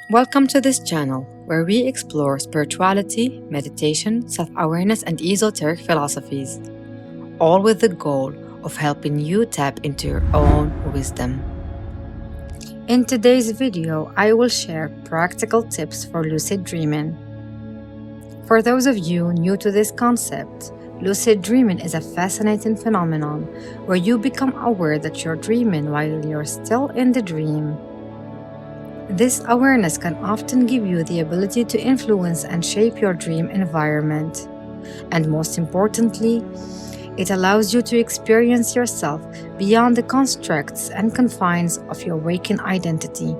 Welcome to this channel where we explore spirituality, meditation, self-awareness, and esoteric philosophies, all with the goal of helping you tap into your own wisdom. In today's video, I will share practical tips for lucid dreaming. For those of you new to this concept, lucid dreaming is a fascinating phenomenon where you become aware that you're dreaming while you're still in the dream. This awareness can often give you the ability to influence and shape your dream environment. And most importantly, it allows you to experience yourself beyond the constructs and confines of your waking identity.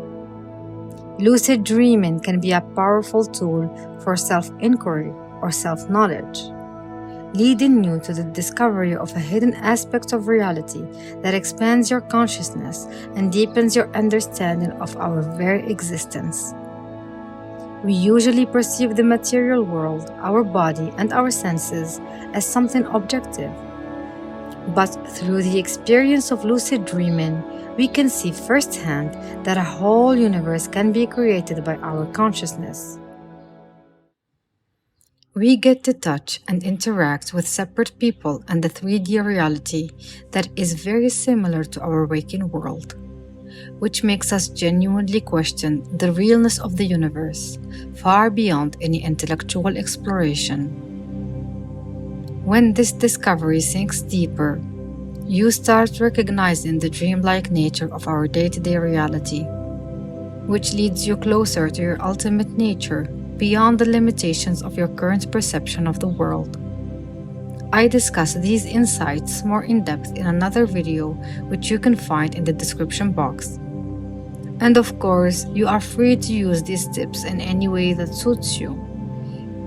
Lucid dreaming can be a powerful tool for self-inquiry or self-knowledge, leading you to the discovery of a hidden aspect of reality that expands your consciousness and deepens your understanding of our very existence. We usually perceive the material world, our body, and our senses as something objective. But through the experience of lucid dreaming, we can see firsthand that a whole universe can be created by our consciousness. We get to touch and interact with separate people and the 3D reality that is very similar to our waking world, which makes us genuinely question the realness of the universe, far beyond any intellectual exploration. When this discovery sinks deeper, you start recognizing the dreamlike nature of our day-to-day reality, which leads you closer to your ultimate nature, beyond the limitations of your current perception of the world. I discuss these insights more in depth in another video, which you can find in the description box. And of course, you are free to use these tips in any way that suits you.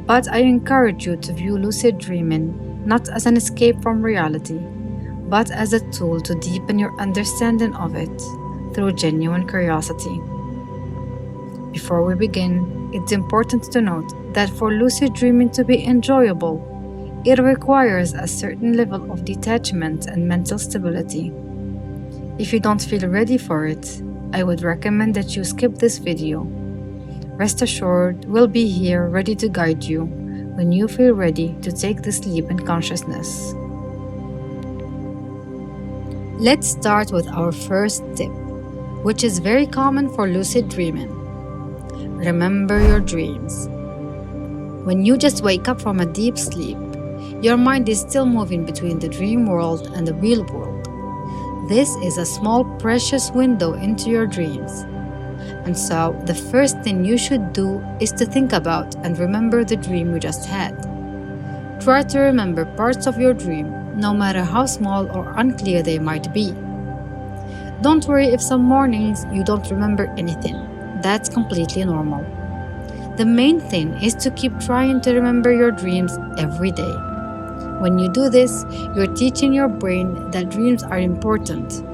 But I encourage you to view lucid dreaming not as an escape from reality, but as a tool to deepen your understanding of it through genuine curiosity. Before we begin, it's important to note that for lucid dreaming to be enjoyable, it requires a certain level of detachment and mental stability. If you don't feel ready for it, I would recommend that you skip this video. Rest assured, we'll be here ready to guide you when you feel ready to take this leap in consciousness. Let's start with our first tip, which is very common for lucid dreaming. Remember your dreams. When you just wake up from a deep sleep, your mind is still moving between the dream world and the real world. This is a small, precious window into your dreams. And so, the first thing you should do is to think about and remember the dream you just had. Try to remember parts of your dream, no matter how small or unclear they might be. Don't worry if some mornings you don't remember anything. That's completely normal. The main thing is to keep trying to remember your dreams every day. When you do this, you're teaching your brain that dreams are important,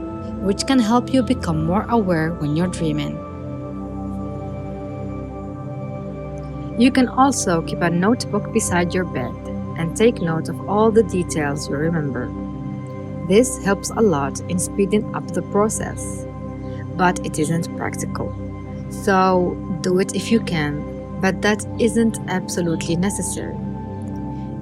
which can help you become more aware when you're dreaming. You can also keep a notebook beside your bed and take note of all the details you remember. This helps a lot in speeding up the process, but it isn't practical. So do it if you can, but that isn't absolutely necessary.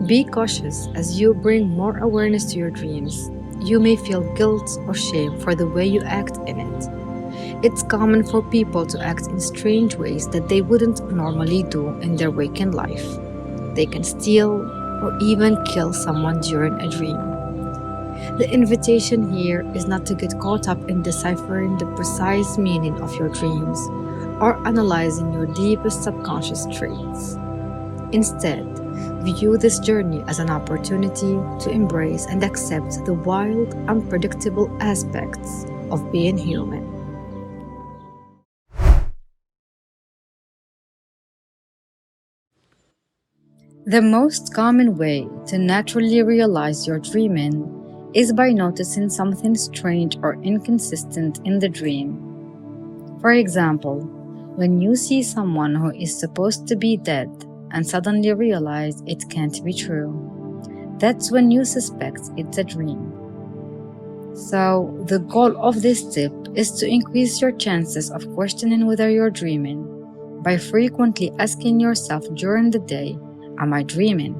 Be cautious as you bring more awareness to your dreams. You may feel guilt or shame for the way you act in it. It's common for people to act in strange ways that they wouldn't normally do in their waking life. They can steal or even kill someone during a dream. The invitation here is not to get caught up in deciphering the precise meaning of your dreams or analyzing your deepest subconscious traits. Instead, view this journey as an opportunity to embrace and accept the wild, unpredictable aspects of being human. The most common way to naturally realize you're dreaming is by noticing something strange or inconsistent in the dream. For example, when you see someone who is supposed to be dead and suddenly realize it can't be true, that's when you suspect it's a dream. So, the goal of this tip is to increase your chances of questioning whether you're dreaming, by frequently asking yourself during the day, "Am I dreaming?"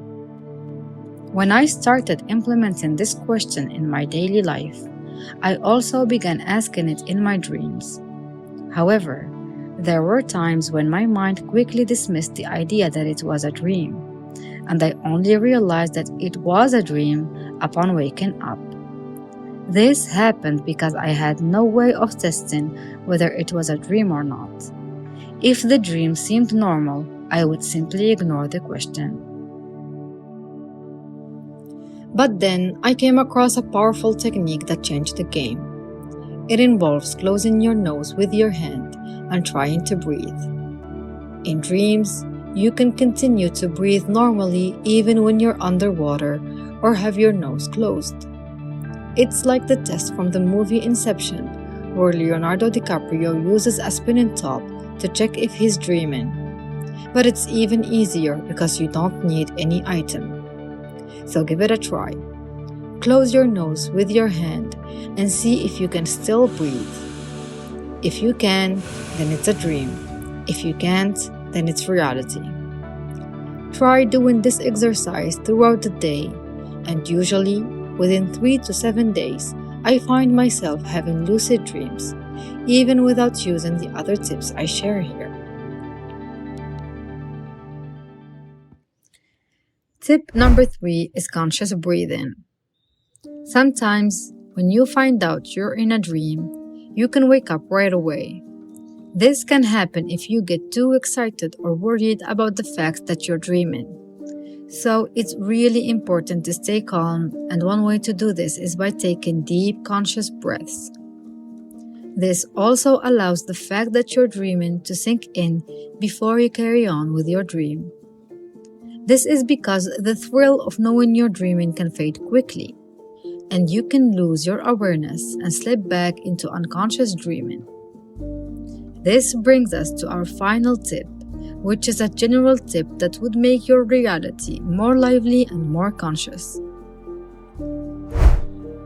When I started implementing this question in my daily life, I also began asking it in my dreams. However, there were times when my mind quickly dismissed the idea that it was a dream, and I only realized that it was a dream upon waking up. This happened because I had no way of testing whether it was a dream or not. If the dream seemed normal, I would simply ignore the question. But then I came across a powerful technique that changed the game. It involves closing your nose with your hand and trying to breathe. In dreams, you can continue to breathe normally even when you're underwater or have your nose closed. It's like the test from the movie Inception, where Leonardo DiCaprio uses a spinning top to check if he's dreaming. But it's even easier because you don't need any item. So give it a try. Close your nose with your hand and see if you can still breathe. If you can, then it's a dream. If you can't, then it's reality. Try doing this exercise throughout the day, and usually, within 3 to 7 days, I find myself having lucid dreams, even without using the other tips I share here. Tip number 3 is conscious breathing. Sometimes, when you find out you're in a dream, you can wake up right away. This can happen if you get too excited or worried about the fact that you're dreaming. So it's really important to stay calm, and one way to do this is by taking deep conscious breaths. This also allows the fact that you're dreaming to sink in before you carry on with your dream. This is because the thrill of knowing you're dreaming can fade quickly, and you can lose your awareness and slip back into unconscious dreaming. This brings us to our final tip, which is a general tip that would make your reality more lively and more conscious.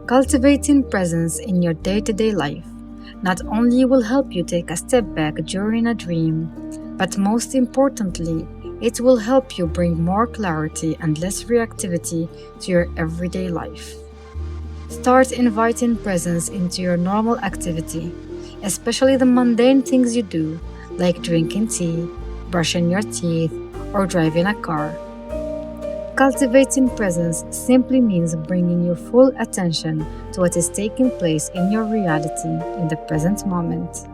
Cultivating presence in your day-to-day life not only will help you take a step back during a dream, but most importantly, it will help you bring more clarity and less reactivity to your everyday life. Start inviting presence into your normal activity, especially the mundane things you do, like drinking tea, brushing your teeth, or driving a car. Cultivating presence simply means bringing your full attention to what is taking place in your reality in the present moment,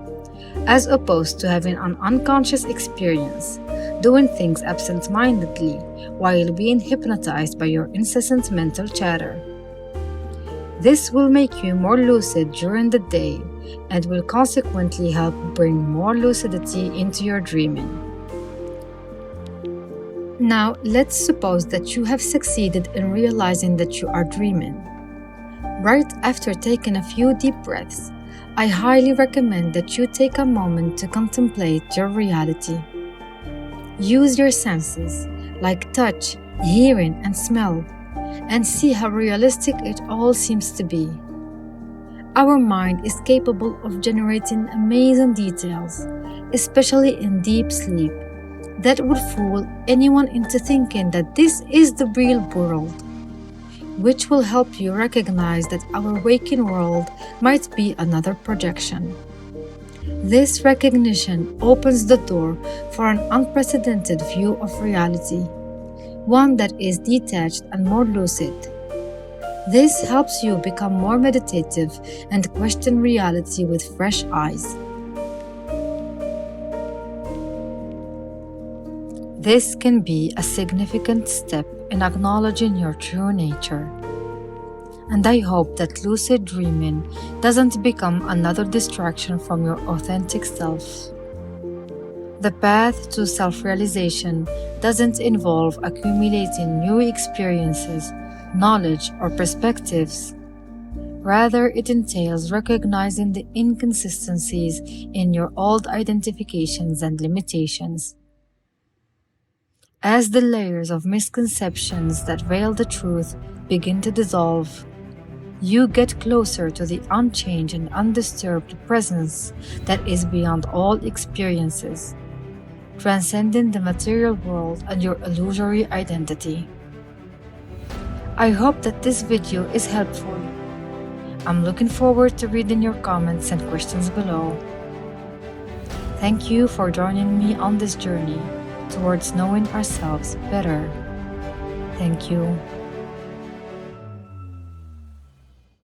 as opposed to having an unconscious experience, doing things absent-mindedly while being hypnotized by your incessant mental chatter. This will make you more lucid during the day and will consequently help bring more lucidity into your dreaming. Now, let's suppose that you have succeeded in realizing that you are dreaming. Right after taking a few deep breaths, I highly recommend that you take a moment to contemplate your reality. Use your senses, like touch, hearing, and smell, and see how realistic it all seems to be. Our mind is capable of generating amazing details, especially in deep sleep, that would fool anyone into thinking that this is the real world, which will help you recognize that our waking world might be another projection. This recognition opens the door for an unprecedented view of reality, one that is detached and more lucid. This helps you become more meditative and question reality with fresh eyes. This can be a significant step in acknowledging your true nature. And I hope that lucid dreaming doesn't become another distraction from your authentic self. The path to self-realization doesn't involve accumulating new experiences, knowledge, or perspectives. Rather, it entails recognizing the inconsistencies in your old identifications and limitations. As the layers of misconceptions that veil the truth begin to dissolve, you get closer to the unchanged and undisturbed presence that is beyond all experiences. transcending the material world and your illusory identity. I hope that this video is helpful. I'm looking forward to reading your comments and questions below. Thank you for joining me on this journey towards knowing ourselves better. Thank you.